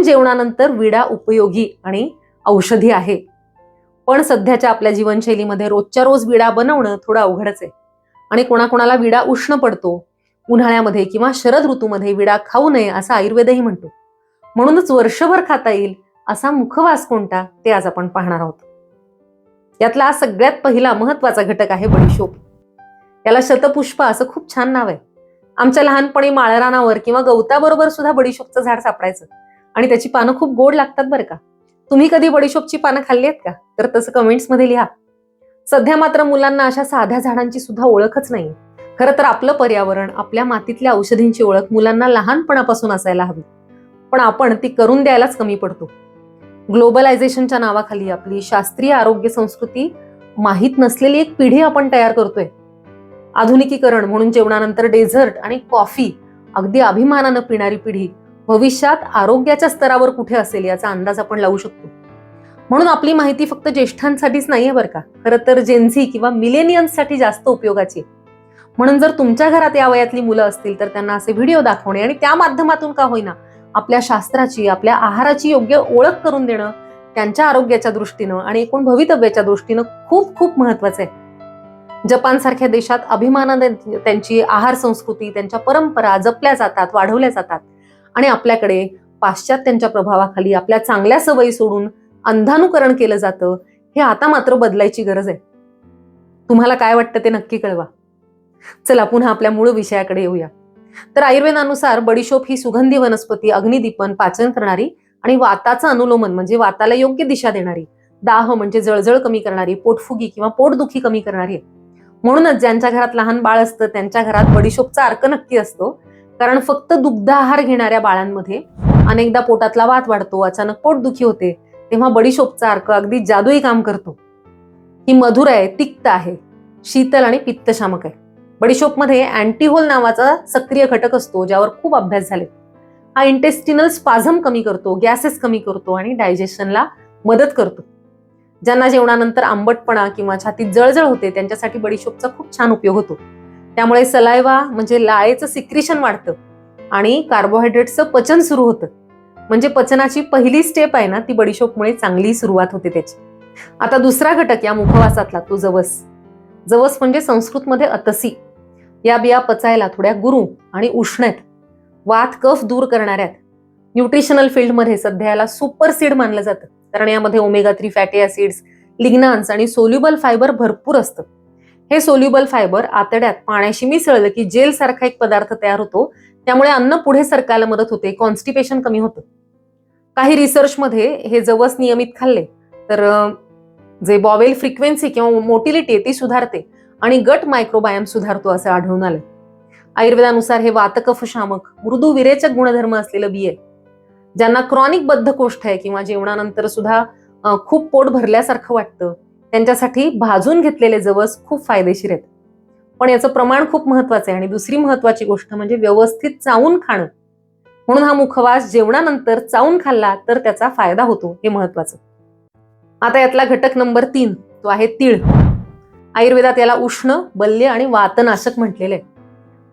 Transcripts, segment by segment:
जेवणानंतर विडा उपयोगी आणि औषधी आहे. पण सध्याच्या आपल्या जीवनशैलीमध्ये रोजच्या रोज विडा बनवणं थोडं अवघडच आहे. आणि कोणाकोणाला विडा उष्ण पडतो. उन्हाळ्यामध्ये किंवा शरद ऋतूमध्ये विडा खाऊ नये असं आयुर्वेदही म्हणतो. म्हणूनच वर्षभर खाता येईल असा मुखवास कोणता ते आज आपण पाहणार आहोत. यातला सगळ्यात पहिला महत्वाचा घटक आहे बडीशोप. याला शतपुष्प असं खूप छान नाव आहे. आमच्या लहानपणी माळरानावर किंवा गवताबरोबर सुद्धा बडीशोपचं झाड सापडायचं आणि त्याची पानं खूप गोड लागतात बरं का. तुम्ही कधी बडीशोपची पानं खाल्ली आहेत का? तर तसं कमेंट्स मध्ये लिहा. सध्या मात्र मुलांना अशा साध्या झाडांची सुद्धा ओळखच नाही. खरं तर आपलं पर्यावरण, आपल्या मातीतल्या औषधींची ओळख मुलांना लहानपणापासून असायला हवी, पण आपण ती करून द्यायलाच कमी पडतो. ग्लोबलायझेशनच्या नावाखाली आपली शास्त्रीय आरोग्य संस्कृती माहीत नसलेली एक पिढी आपण तयार करतोय. आधुनिकीकरण म्हणून जेवणानंतर डेझर्ट आणि कॉफी अगदी अभिमानानं पिणारी पिढी भविष्यात आरोग्याच्या स्तरावर कुठे असेल याचा अंदाज आपण लावू शकतो. म्हणून आपली माहिती फक्त ज्येष्ठांसाठीच नाहीये बरं का, खरं तर जेन्झी किंवा मिलेनियन्ससाठी जास्त उपयोगाची. म्हणून जर तुमच्या घरात या वयातली मुलं असतील तर त्यांना असे व्हिडिओ दाखवणे आणि त्या माध्यमातून का होईना आपल्या शास्त्राची, आपल्या आहाराची योग्य ओळख करून देणं त्यांच्या आरोग्याच्या दृष्टीनं आणि एकूण भवितव्याच्या दृष्टीनं खूप खूप महत्वाचं आहे. जपान सारख्या देशात अभिमानाने त्यांची आहार संस्कृती, त्यांच्या परंपरा जपल्या जातात, वाढवल्या जातात आणि आपल्याकडे पाश्चात्यांच्या प्रभावाखाली आपल्या चांगल्या सवयी सोडून अंधानुकरण केलं जातं. हे आता मात्र बदलायची गरज आहे. तुम्हाला काय वाटतं ते नक्की कळवा. चला पुन्हा आपल्या मूळ विषयाकडे येऊया. तर आयुर्वेदानुसार बडीशोप ही सुगंधी वनस्पती अग्निदीपन, पाचन करणारी आणि वाताचं अनुलोमन म्हणजे वाताला योग्य दिशा देणारी, दाह म्हणजे जळजळ कमी करणारी, पोटफुगी किंवा पोटदुखी कमी करणारी. म्हणूनच ज्यांच्या घरात लहान बाळ असतं त्यांच्या घरात बडीशोपचा अर्क नक्की असतो. कारण फक्त दुग्ध आहार घेणाऱ्या बाळांमध्ये अनेकदा पोटातला वात वाढतो, अचानक पोटदुखी होते, तेव्हा बडीशोपचा अर्क अगदी जादुई काम करतो. ही मधुर आहे, तिक्त आहे, शीतल आणि पित्तशामक आहे. बडीशोपमध्ये अँटीहोल नावाचा सक्रिय घटक असतो ज्यावर खूप अभ्यास झाले. हा इंटेस्टिनल स्पाझम कमी करतो, गॅसेस कमी करतो आणि डायजेशनला मदत करतो. ज्यांना जेवणानंतर आंबटपणा किंवा छातीत जळजळ होते त्यांच्यासाठी बडीशोपचा खूप छान उपयोग होतो. त्यामुळे सलायवा म्हणजे लाळेचं सिक्रिशन वाढतं आणि कार्बोहायड्रेटचं पचन सुरू होतं. म्हणजे पचनाची पहिली स्टेप आहे ना ती बडीशोपमुळे चांगली सुरुवात होते त्याची. आता दुसरा घटक या मुखवासातला तो जवस. जवस म्हणजे संस्कृतमध्ये अतसी. या बिया पचायला थोड्या गुरू आणि उष्ण आहेत, वात कफ दूर करणाऱ्या. न्यूट्रिशनल फील्डमध्ये सध्या याला सुपर सीड मानलं जातं कारण यामध्ये ओमेगा 3 फॅटी ऍसिड्स, लिग्नान्स आणि सोल्युबल फायबर भरपूर असतं. हे सोल्युबल फायबर आतड्यात पाण्याशी मिसळलं की जेल सारखा एक पदार्थ तयार होतो. त्यामुळे अन्न पुढे सरकायला मदत होते, कॉन्स्टिपेशन कमी होतं. काही रिसर्चमध्ये हे जवस नियमित खाल्ले तर जे बॉवेल फ्रिक्वेन्सी किंवा मोटिलिटी ती सुधारते आणि गट मायक्रोबायम सुधारतो असं आढळून आलं. आयुर्वेदानुसार हे वातकफशामक, मृदू विरेचक गुणधर्म असलेलं बी आहे. ज्यांना क्रॉनिक बद्धकोष्ठ आहे किंवा जेवणानंतर सुद्धा खूप पोट भरल्यासारखं वाटतं त्यांच्यासाठी भाजून घेतलेले जवस खूप फायदेशीर आहेत. पण याचं प्रमाण खूप महत्वाचं आहे आणि दुसरी महत्वाची गोष्ट म्हणजे व्यवस्थित चावून खाणं. म्हणून हा मुखवास जेवणानंतर चावून खाल्ला तर त्याचा फायदा होतो, हे महत्वाचं. आता यातला घटक नंबर 3 तो आहे तीळ. आयुर्वेदात याला उष्ण, बल्य आणि वातनाशक म्हटलेले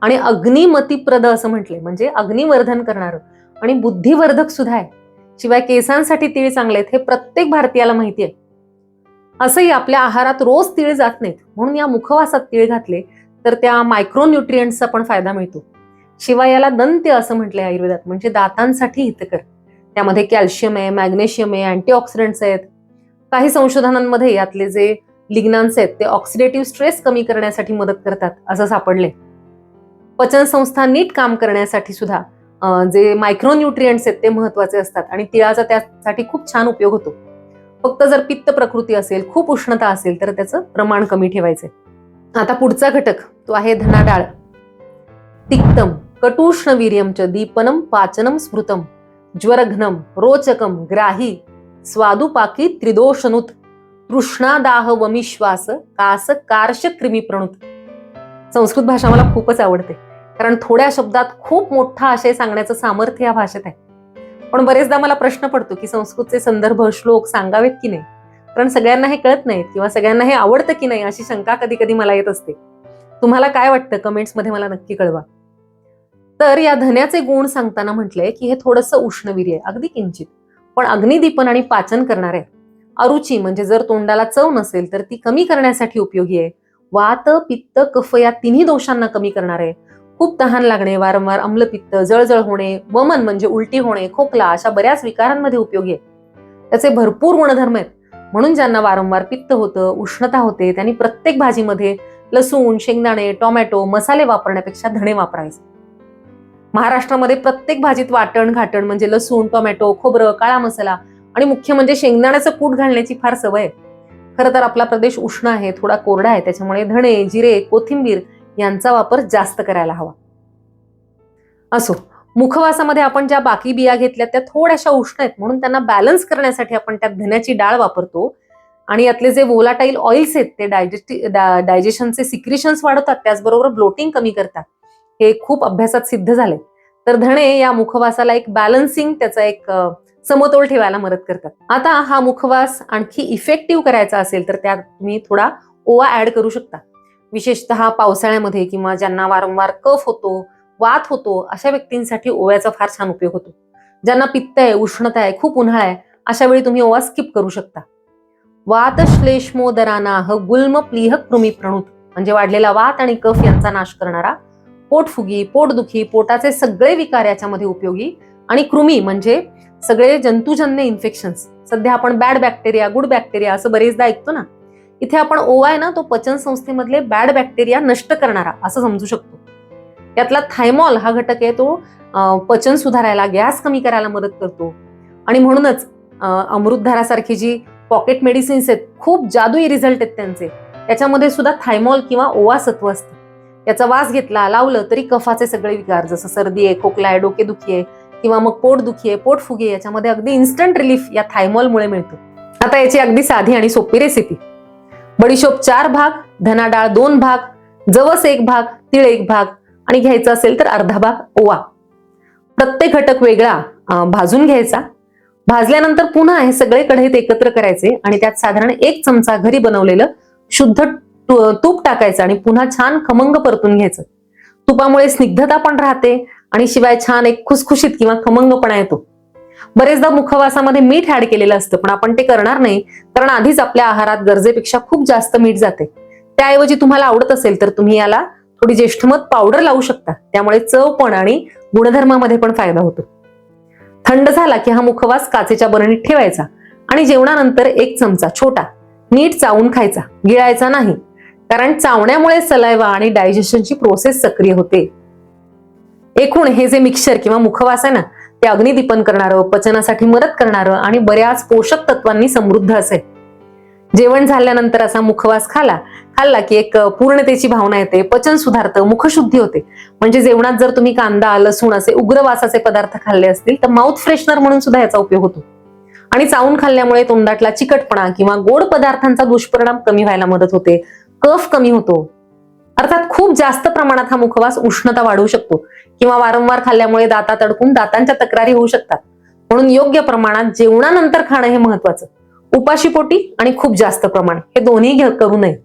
आणि अग्निमतीप्रद असं म्हटले, म्हणजे अग्निवर्धन करणारं आणि बुद्धिवर्धक सुद्धा आहे. शिवाय केसांसाठी तीळ चांगले आहेत हे प्रत्येक भारतीयाला माहिती आहे. असंही आपल्या आहारात रोज तीळ जात नाहीत, म्हणून या मुखवासात तीळ घातले तर त्या मायक्रोन्यूट्रिएंट्सचा पण फायदा मिळतो. शिवाय याला दंत्य असं म्हटलंय आयुर्वेदात, म्हणजे दातांसाठी हितकर. त्यामध्ये कॅल्शियम आहे, मॅग्नेशियम आहे, अँटीऑक्सिडंट्स आहेत. काही संशोधनांमध्ये यातले जे लिग्नान्स आहेत ते ऑक्सिडेटिव्ह स्ट्रेस कमी करण्यासाठी मदत करतात असं सापडले. पचन संस्था नीट काम करण्यासाठी सुद्धा जे मायक्रोन्यूट्रिएंट्स आहेत ते महत्वाचे असतात आणि तिळाचा त्यासाठी खूप छान उपयोग होतो. फक्त जर पित्त प्रकृती असेल, खूप उष्णता असेल तर त्याचं प्रमाण कमी ठेवायचंय. आता पुढचा घटक तो आहे धना डाळ. तिक्तम कटुष्ण वीर्यम च दीपनम पाचनम स्मृतम ज्वरघ्नम रोचकम ग्राही स्वादुपाकी त्रिदोषनुत तृष्णादाह वमिश्वास कास कार्श कृमी प्रणुत. संस्कृत भाषा मला खूपच आवडते कारण थोड्या शब्दात खूप मोठा आशय सांगण्याचं सामर्थ्य या भाषेत आहे. पण बरेचदा मला प्रश्न पडतो की संस्कृतचे संदर्भ श्लोक सांगावेत की नाही, कारण सगळ्यांना हे कळत नाहीत किंवा सगळ्यांना हे आवडतं की नाही अशी शंका कधी कधी मला येत असते. तुम्हाला काय वाटतं कमेंट्स मध्ये मला नक्की कळवा. तर या धन्याचे गुण सांगताना म्हटलंय की हे थोडंसं उष्णवीर्य आहे, अगदी किंचित, पण अग्निदीपन आणि पाचन करणार आहे. अरुची म्हणजे जर तोंडाला चव नसेल तर ती कमी करण्यासाठी उपयोगी आहे. वात पित्त कफ या तिन्ही दोषांना कमी करणार आहे. खूप तहान लागणे, वारंवार अम्लपित्त, जळजळ होणे, वमन म्हणजे उलटी होणे, खोकला अशा बऱ्याच विकारांमध्ये उपयोगी आहे. त्याचे भरपूर गुणधर्म आहेत. म्हणून ज्यांना वारंवार पित्त होतं, उष्णता होते, त्यांनी प्रत्येक भाजीमध्ये लसूण, शेंगदाणे, टोमॅटो, मसाले वापरण्यापेक्षा धणे वापरायचे. महाराष्ट्रामध्ये प्रत्येक भाजीत वाटण घाटण म्हणजे लसूण, टोमॅटो, खोबरं, काळा मसाला आणि मुख्य म्हणजे शेंगदाण्याचं कूट घालण्याची फार सवय आहे. खरं तर आपला प्रदेश उष्ण आहे, थोडा कोरडा आहे, त्याच्यामुळे धणे, जिरे, कोथिंबीर यांचा वापर जास्त करायला हवा. असो, मुखवासामध्ये आपण ज्या बाकी बिया घेतल्या त्या थोड्याशा उष्ण आहेत, म्हणून त्यांना बॅलन्स करण्यासाठी आपण त्यात धन्याची डाळ वापरतो. आणि यातले जे वोलाटाईल ऑइल्स आहेत ते डायजेशनचे सिक्रिशन्स वाढवतात, त्याचबरोबर ब्लोटिंग कमी करतात. हे खूप अभ्यासात सिद्ध झाले. तर धणे या मुखवासाला एक बॅलन्सिंग, त्याचा एक समतोल ठेवायला मदत करतात. आता हा मुखवास आणखी इफेक्टिव्ह करायचा असेल तर त्यात तुम्ही थोडा ओवा ऍड करू शकता. विशेषतः पावसाळ्यामध्ये किंवा ज्यांना वारंवार कफ होतो, वात होतो, अशा व्यक्तींसाठी ओव्याचा फार छान उपयोग होतो. ज्यांना पित्त आहे, उष्णता आहे, खूप उन्हाळा आहे, अशा वेळी तुम्ही ओवा स्किप करू शकता. वात श्लेष्मोदरानाह गुल्म प्लीह कृमी प्रणुत म्हणजे वाढलेला वात आणि कफ यांचा नाश करणारा, पोटफुगी, पोटदुखी, पोटाचे सगळे विकार याच्यामध्ये उपयोगी, आणि कृमी म्हणजे सगळे जंतुजन्य इन्फेक्शन्स. सध्या आपण बॅड बॅक्टेरिया, गुड बॅक्टेरिया असं बरेचदा ऐकतो ना, इथे आपण ओवा आहे ना, तो पचन संस्थेमधले बॅड बॅक्टेरिया नष्ट करणारा असं समजू शकतो. यातला थायमॉल हा घटक आहे, तो पचन सुधारायला, गॅस कमी करायला मदत करतो. आणि म्हणूनच अमृतधारासारखी जी पॉकेट मेडिसिन्स आहेत, खूप जादुई रिझल्ट आहेत त्यांचे, त्याच्यामध्ये सुद्धा थायमॉल किंवा ओवा सत्व असतं. याचा वास घेतला, लावलं तरी कफाचे सगळे विकार, जसं सर्दी आहे, खोकला आहे, डोकेदुखी आहे किंवा मग पोटदुखी आहे, पोटफुगी आहे, याच्यामध्ये अगदी इन्स्टंट रिलीफ या थायमॉलमुळे मिळतो. आता याची अगदी साधी आणि सोपी रेसिपी. बडीशोप 4 भाग, धना डाळ 2 भाग, जवस 1 भाग, तीळ 1 भाग आणि घ्यायचा असेल तर अर्धा भाग ओवा. प्रत्येक घटक वेगळा भाजून घ्यायचा. भाजल्यानंतर पुन्हा हे सगळे कढईत एकत्र करायचे आणि त्यात साधारण 1 चमचा घरी बनवलेलं शुद्ध तूप टाकायचं आणि पुन्हा छान खमंग परतून घ्यायचं. तुपामुळे स्निग्धता पण राहते आणि शिवाय छान एक खुसखुशीत किंवा खमंगपणा येतो. बरेचदा मुखवासामध्ये मीठ ऍड केलेलं असतं, पण आपण ते करणार नाही, कारण आधीच आपल्या आहारात गरजेपेक्षा खूप जास्त मीठ जाते. त्याऐवजी तुम्हाला आवडत असेल तर तुम्ही याला थोडी ज्येष्ठमध पावडर लावू शकता, त्यामुळे चव पण आणि गुणधर्मामध्ये पण फायदा होतो. थंड झाला की हा मुखवास काचेच्या बरणीत ठेवायचा आणि जेवणानंतर 1 चमचा छोटा नीट चावून खायचा, गिळायचा नाही, कारण चावण्यामुळे सलायवा आणि डायजेशनची प्रोसेस सक्रिय होते. एकूण हे जे मिक्सचर किंवा मुखवास आहे ना, ते अग्निदीपन करणारं, पचनासाठी मदत करणारं आणि बऱ्याच पोषक तत्वांनी समृद्ध असेल. जेवण झाल्यानंतर असा मुखवास खाल्ला की एक पूर्णतेची भावना येते, पचन सुधारतं, मुखशुद्धी होते. म्हणजे जेवणात जर तुम्ही कांदा, लसूण असे उग्रवासाचे पदार्थ खाल्ले असतील तर माउथ फ्रेशनर म्हणून सुद्धा याचा उपयोग होतो. आणि चावून खाल्ल्यामुळे तोंडातला चिकटपणा किंवा गोड पदार्थांचा दुष्परिणाम कमी व्हायला मदत होते, कफ कमी होतो. अर्थात खूप जास्त प्रमाणात हा मुखवास उष्णता वाढवू शकतो किंवा वारंवार खाल्ल्यामुळे दातात अडकून दातांच्या तक्रारी होऊ शकतात. म्हणून योग्य प्रमाणात जेवणानंतर खाणं हे महत्वाचं. उपाशीपोटी आणि खूप जास्त प्रमाण हे दोन्ही करू नये.